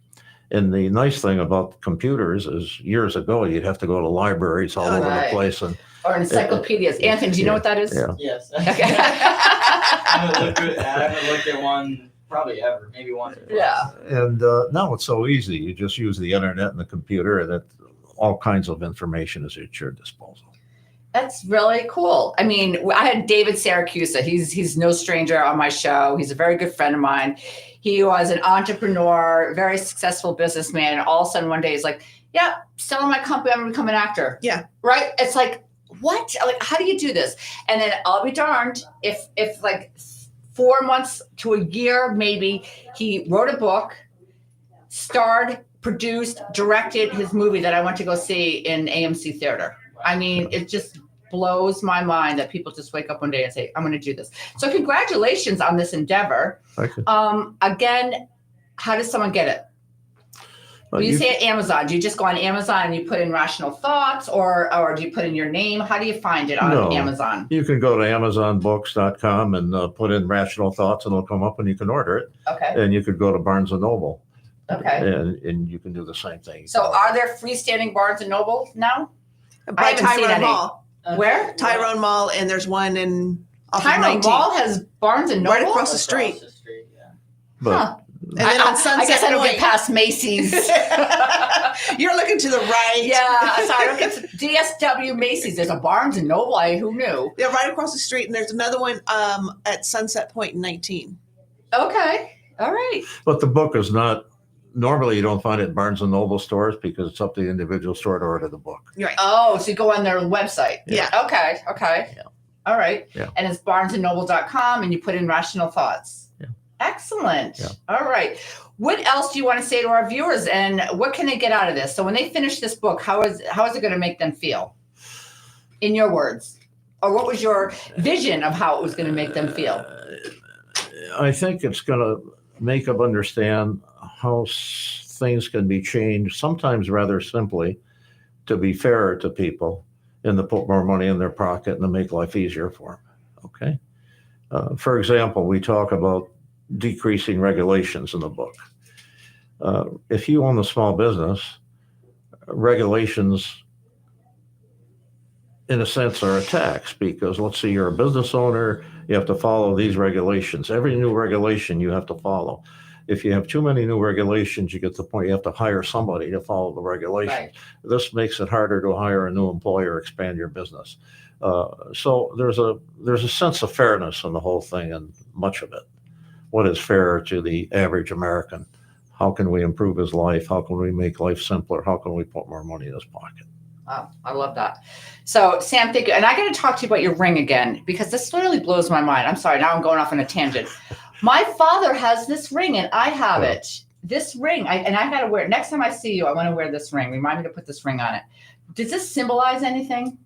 And the nice thing about computers is years ago, you'd have to go to libraries all over the place. Or encyclopedias. Anthony, do you know what that is? Yeah. Yes. Okay. I haven't looked at one probably ever, maybe once or twice. Yeah. And now it's so easy. You just use the internet and the computer, and all kinds of information is at your disposal. That's really cool. I mean, I had David Syracusa. He's no stranger on my show. He's a very good friend of mine. He was an entrepreneur, very successful businessman. And all of a sudden one day he's like, yeah, selling my company, I'm going to become an actor. Yeah. Right? It's like, what? Like, how do you do this? And then I'll be darned if like 4 months to a year, maybe, he wrote a book, starred, produced, directed his movie that I went to go see in AMC Theater. I mean, it just blows my mind that people just wake up one day and say, I'm going to do this. So congratulations on this endeavor. Thank you. Again, how does someone get it? When you say Amazon, do you just go on Amazon and you put in Rational Thoughts, or do you put in your name? How do you find it on Amazon? You can go to amazonbooks.com and put in Rational Thoughts, and it'll come up and you can order it. Okay. And you could go to Barnes & Noble. Okay. And you can do the same thing. So are there freestanding Barnes & Noble now? By haven't seen Tyrone any. Mall. Where? Tyrone Mall, and there's one in off of Tyrone 19. Mall has Barnes & Noble? Right across the street. Yeah. But Huh. And then on Sunset I guess I don't Point, get past Macy's. you're looking to the right. Yeah, so I don't get to DSW Macy's. There's a Barnes & Noble. Who knew? Yeah, right across the street, and there's another one at Sunset Point in 19. Okay. All right. But the book is not, normally you don't find it in Barnes & Noble stores because it's up to the individual store to order the book. Right. Oh, so you go on their website. Yeah. Okay. Yeah. All right. Yeah. And it's barnesandnoble.com, and you put in Rational Thoughts. Yeah. Excellent. Yeah. All right. What else do you want to say to our viewers, and what can they get out of this? So when they finish this book, how is it going to make them feel? In your words. Or what was your vision of how it was going to make them feel? I think it's going to make them understand how things can be changed, sometimes rather simply, to be fairer to people and to put more money in their pocket and to make life easier for them. Okay. For example, we talk about decreasing regulations in the book. If you own a small business, regulations, in a sense, are a tax, because let's say you're a business owner, you have to follow these regulations. Every new regulation you have to follow. If you have too many new regulations, you get to the point you have to hire somebody to follow the regulations. Right. This makes it harder to hire a new employer, expand your business. So there's a sense of fairness in the whole thing, and much of it. What is fair to the average American? How can we improve his life? How can we make life simpler? How can we put more money in his pocket? Wow, I love that. So, Sam, thank you. And I got to talk to you about your ring again, because this literally blows my mind. I'm sorry, now I'm going off on a tangent. My father has this ring, and I have it. This ring, I got to wear it. Next time I see you, I want to wear this ring. Remind me to put this ring on it. Does this symbolize anything?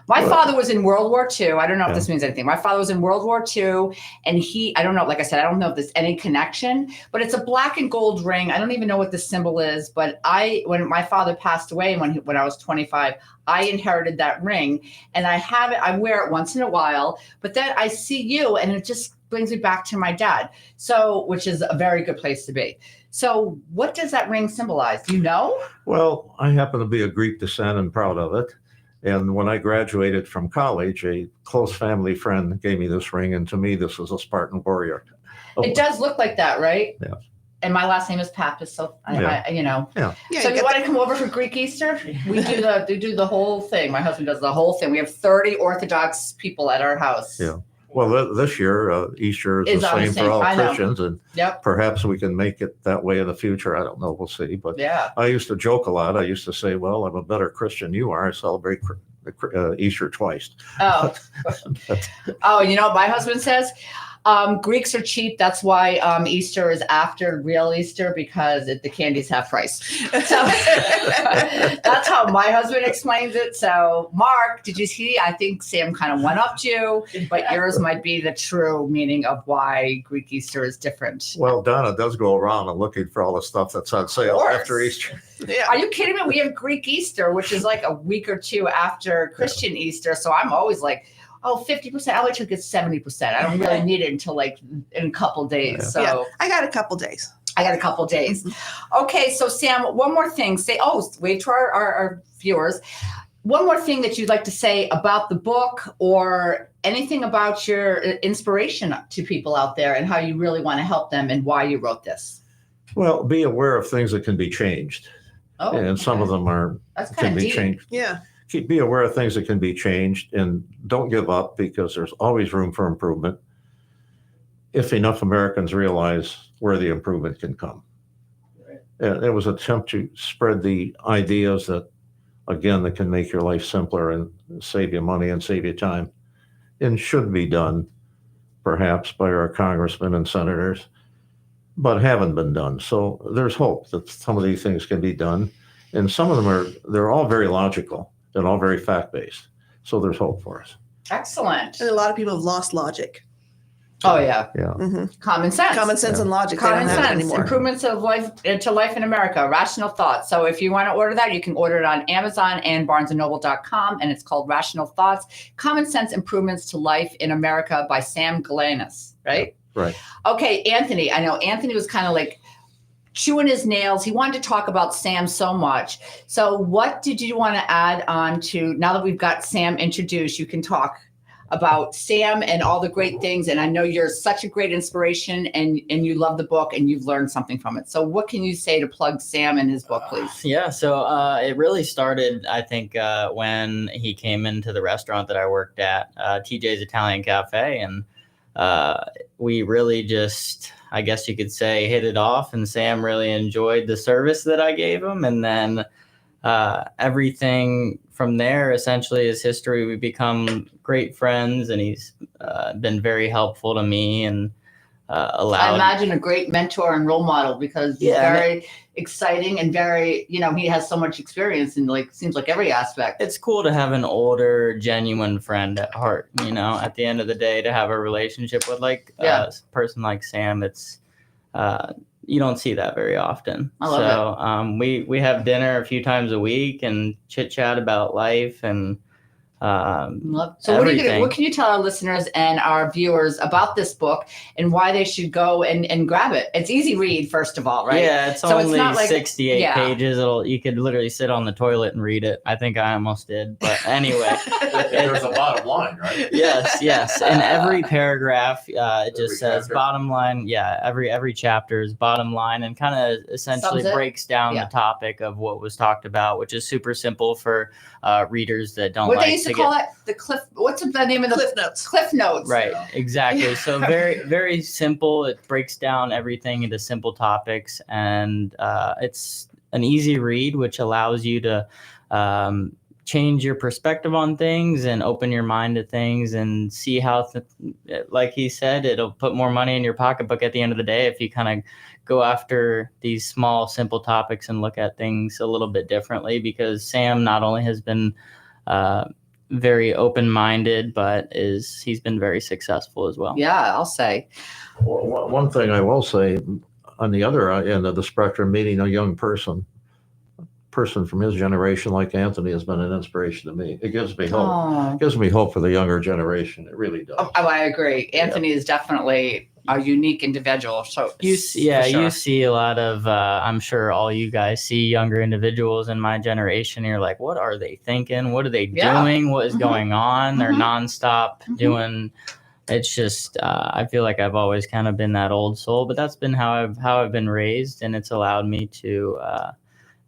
My father was in World War II. I don't know if this means anything. My father was in World War II, and I don't know, like I said, I don't know if there's any connection, but it's a black and gold ring. I don't even know what the symbol is, but when my father passed away, when I was 25, I inherited that ring, and I have it. I wear it once in a while, but then I see you, and it just brings me back to my dad. So, which is a very good place to be. So what does that ring symbolize? Do you know? Well, I happen to be of Greek descent and proud of it. And when I graduated from college, a close family friend gave me this ring. And to me, this is a Spartan warrior. It does look like that, right? Yeah. And my last name is Pappas, so I you know. Yeah. So you want to come over for Greek Easter? We do the whole thing. My husband does the whole thing. We have 30 Orthodox people at our house. Yeah. Well, this year, Easter is Is the on the same same- for all I know. Christians, and Yep. perhaps we can make it that way in the future. I don't know. We'll see. But Yeah. I used to joke a lot. I used to say, well, I'm a better Christian you are. I celebrate Easter twice. Oh. Oh, you know what my husband says? Greeks are cheap. That's why Easter is after real Easter, because the candy's half price. So that's how my husband explains it. So, Mark, did you see? I think Sam kind of one upped you, but yours might be the true meaning of why Greek Easter is different. Well, Donna does go around and looking for all the stuff that's on sale course. after Easter. Yeah. Are you kidding me? We have Greek Easter, which is like a week or two after Christian Easter. So I'm always like, oh, 50%. I'll wait till it gets 70%. I don't really need it until like in a couple days. Yeah. So Yeah. I got a couple days. I got a couple days. Okay, so Sam, one more thing. Wait to our viewers. One more thing that you'd like to say about the book, or anything about your inspiration to people out there and how you really want to help them and why you wrote this. Well, be aware of things that can be changed. Oh, And some of them that's can kind of be deep. changed. Yeah. Be aware of things that can be changed, and don't give up, because there's always room for improvement if enough Americans realize where the improvement can come. Right. And it was an attempt to spread the ideas that can make your life simpler and save you money and save you time, and should be done perhaps by our congressmen and senators, but haven't been done. So there's hope that some of these things can be done. And some of them they're all very logical and all very fact-based. So there's hope for us. Excellent. And a lot of people have lost logic. Oh, yeah. Yeah. Mm-hmm. Common sense. Common sense and logic. They Common don't have it sense, anymore. improvements of life to life in America, rational thoughts. So if you want to order that, you can order it on Amazon and barnesandnoble.com, and it's called Rational Thoughts, Common Sense Improvements to Life in America by Sam Galanis, right? Right. Okay, Anthony. I know Anthony was kind of like chewing his nails. He wanted to talk about Sam so much. So what did you want to add on to, now that we've got Sam introduced, you can talk about Sam and all the great things. And I know you're such a great inspiration, and you love the book and you've learned something from it. So what can you say to plug Sam and his book, please? Yeah, so it really started, I think, when he came into the restaurant that I worked at, TJ's Italian Cafe, and we really just, I guess you could say, hit it off, and Sam really enjoyed the service that I gave him. And then everything from there essentially is history. We become great friends, and he's been very helpful to me, and I imagine a great mentor and role model, because he's very exciting and very, he has so much experience in seems like every aspect. It's cool to have an older, genuine friend at heart. At the end of the day, to have a relationship with a person like Sam, it's you don't see that very often. I love it. We have dinner a few times a week and chit chat about life and So what can you tell our listeners and our viewers about this book and why they should go and grab it? It's easy read, first of all, right? Yeah, it's So it's only not like- 68 yeah. pages. You could literally sit on the toilet and read it. I think I almost did, but anyway. There's a bottom line, right? Yes. In every paragraph, it just says chapter. bottom line. Yeah, every chapter is bottom line, and kind of essentially Sums it? breaks down Yeah. the topic of what was talked about, which is super simple for readers that don't What like they used to to call get it, the cliff. What's the name of the Cliff Notes. Cliff Notes? right. Exactly. So very very simple. It breaks down everything into simple topics, and it's an easy read, which allows you to change your perspective on things and open your mind to things and see how, like he said, it'll put more money in your pocketbook at the end of the day if you kind of go after these small, simple topics and look at things a little bit differently, because Sam not only has been very open-minded, but he's been very successful as well. Yeah, I'll say. Well, one thing I will say, on the other end of the spectrum, meeting a young person from his generation like Anthony has been an inspiration to me. It gives me hope. Oh, It gives me hope for the younger generation. It really does. I agree. Anthony is definitely a unique individual. So You sure. see a lot of, I'm sure all you guys see younger individuals in my generation. You're like, what are they thinking? What are they Yeah. doing? What is Mhm. going on? They're Mhm. nonstop Mhm. doing. It's just, I feel like I've always kind of been that old soul, but that's been how I've been raised, and it's allowed me to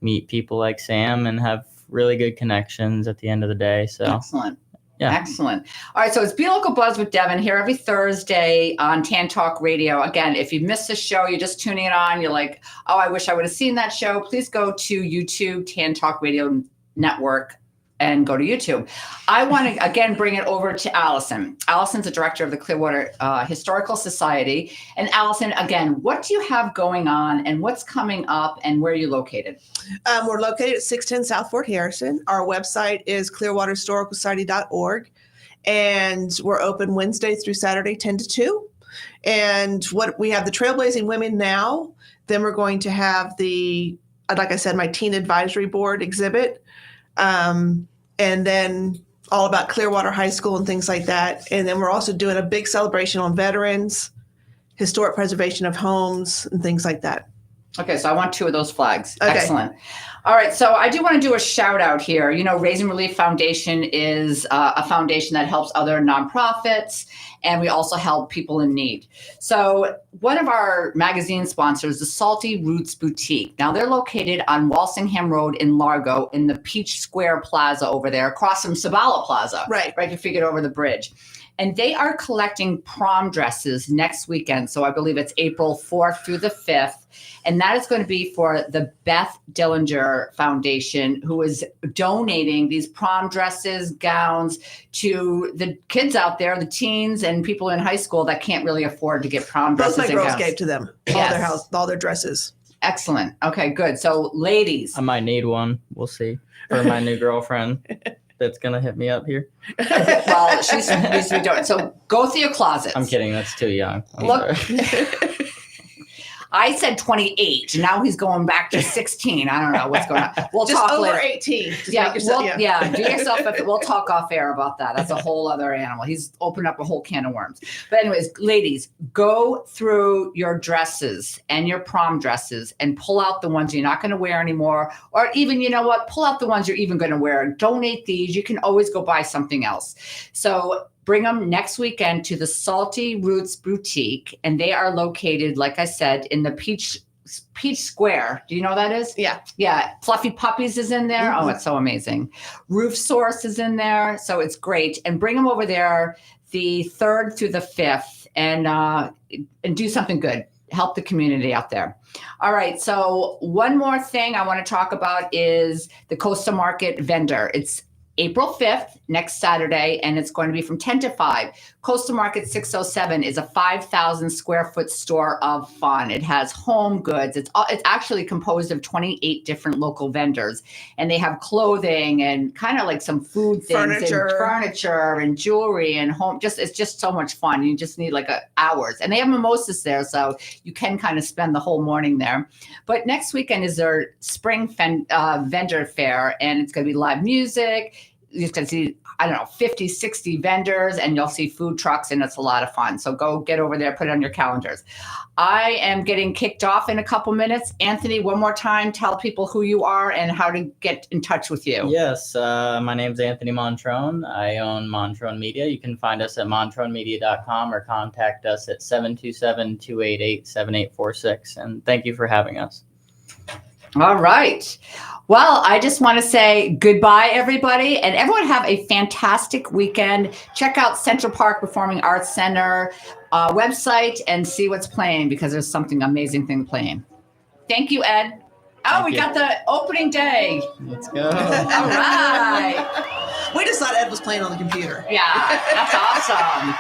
meet people like Sam and have really good connections at the end of the day. So Excellent. Yeah. Excellent. All right. So it's BeLcal Buzz with Devin here every Thursday on Tan Talk Radio. Again, if you missed the show, you're just tuning it on. You're like, oh, I wish I would have seen that show. Please go to YouTube, Tan Talk Radio Network, and go to YouTube. I want to, again, bring it over to Allison. Allison's the director of the Clearwater Historical Society. And Allison, again, what do you have going on and what's coming up and where are you located? We're located at 610 South Fort Harrison. Our website is clearwaterhistoricalsociety.org. And we're open Wednesday through Saturday, 10 to 2. And what we have the Trailblazing Women now. Then we're going to have like I said, my Teen Advisory Board exhibit. And then all about Clearwater High School and things like that. And then we're also doing a big celebration on veterans, historic preservation of homes, and things like that. Okay, so I want 2 of those flags. Okay. Excellent. All right, so I do want to do a shout out here. You know, Raising Relief Foundation is a foundation that helps other nonprofits, and we also help people in need. So one of our magazine sponsors, the Salty Roots Boutique. Now they're located on Walsingham Road in Largo in the Peach Square Plaza over there, across from Sabala Plaza. Right. If you get over the bridge. And they are collecting prom dresses next weekend. So I believe it's April 4th through the 5th. And that is going to be for the Beth Dillinger Foundation, who is donating these prom dresses, gowns to the kids out there, the teens and people in high school that can't really afford to get prom Both dresses my and girls gowns. gave to them Yes. all their dresses. Excellent. Okay, good. So ladies. I might need one. We'll see. For my new girlfriend that's going to hit me up here. Well, she's needs to be doing. So go through your closets. I'm kidding. That's too young. I'm Look. sorry. I said 28. Now he's going back to 16. I don't know what's going on. We'll Just talk over later. 18. Just Yeah, make yourself, do yourself. We'll talk off air about that. That's a whole other animal. He's opened up a whole can of worms. But anyways, ladies, go through your dresses and your prom dresses and pull out the ones you're not going to wear anymore. Or even, you know what, pull out the ones you're even going to wear. Donate these. You can always go buy something else. So bring them next weekend to the Salty Roots Boutique. And they are located, like I said, in the Peach Square. Do you know what that is? Yeah. Yeah. Fluffy Puppies is in there. Mm-hmm. Oh, it's so amazing. Roof Source is in there. So it's great. And bring them over there the 3rd through the 5th and do something good. Help the community out there. All right. So one more thing I want to talk about is the Coastal Market vendor. It's April 5th, next Saturday, and it's going to be from 10 to 5. Coastal Market 607 is a 5,000 square foot store of fun. It has home goods. It's actually composed of 28 different local vendors, and they have clothing and kind of like some food things, and furniture and jewelry and home. It's just so much fun. You just need like hours, and they have mimosas there, so you can kind of spend the whole morning there. But next weekend is their spring vendor fair, and it's going to be live music. You're going to see, 50, 60 vendors, and you'll see food trucks, and it's a lot of fun. So go get over there, put it on your calendars. I am getting kicked off in a couple minutes. Anthony, one more time, tell people who you are and how to get in touch with you. Yes, my name's Anthony Montrone. I own Montrone Media. You can find us at montronemedia.com or contact us at 727-288-7846. And thank you for having us. All right. Well, I just want to say goodbye, everybody, and everyone have a fantastic weekend. Check out Central Park Performing Arts Center website and see what's playing, because there's something amazing thing playing. Thank you, Ed. We got the opening day. Let's go. All right. We just thought Ed was playing on the computer. Yeah, that's awesome.